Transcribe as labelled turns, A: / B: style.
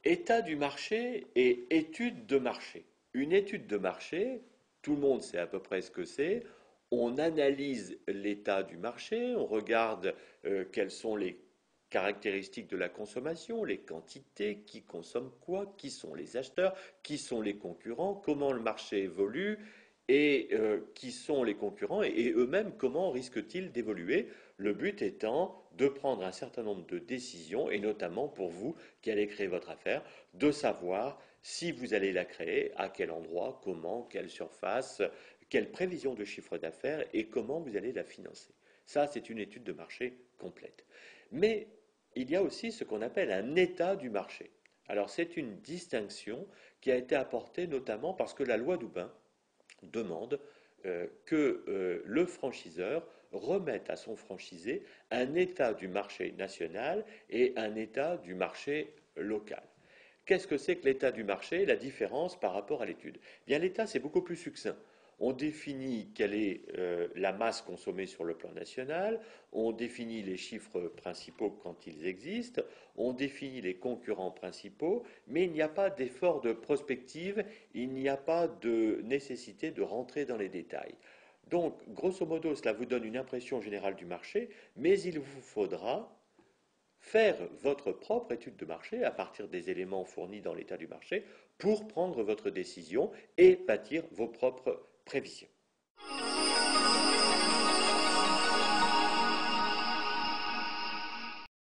A: État du marché et étude de marché. Une étude de marché, tout le monde sait à peu près ce que c'est. On analyse l'état du marché, on regarde quelles sont les caractéristiques de la consommation, les quantités, qui consomme quoi, qui sont les acheteurs, qui sont les concurrents, comment le marché évolue et qui sont les concurrents et eux-mêmes comment risquent-ils d'évoluer. Le but étant de prendre un certain nombre de décisions et notamment pour vous qui allez créer votre affaire, de savoir si vous allez la créer, à quel endroit, comment, quelle surface, quelle prévision de chiffre d'affaires et comment vous allez la financer. Ça, c'est une étude de marché complète. Mais il y a aussi ce qu'on appelle un état du marché. Alors, c'est une distinction qui a été apportée notamment parce que la loi Doubin demande que le franchiseur remette à son franchisé un état du marché national et un état du marché local. Qu'est-ce que c'est que l'état du marché? La différence par rapport à l'étude. Bien, l'état, c'est beaucoup plus succinct. On définit quelle est la masse consommée sur le plan national, on définit les chiffres principaux quand ils existent, on définit les concurrents principaux, mais il n'y a pas d'effort de prospective, il n'y a pas de nécessité de rentrer dans les détails. Donc, grosso modo, cela vous donne une impression générale du marché, mais il vous faudra faire votre propre étude de marché à partir des éléments fournis dans l'état du marché pour prendre votre décision et bâtir vos propres prévisions.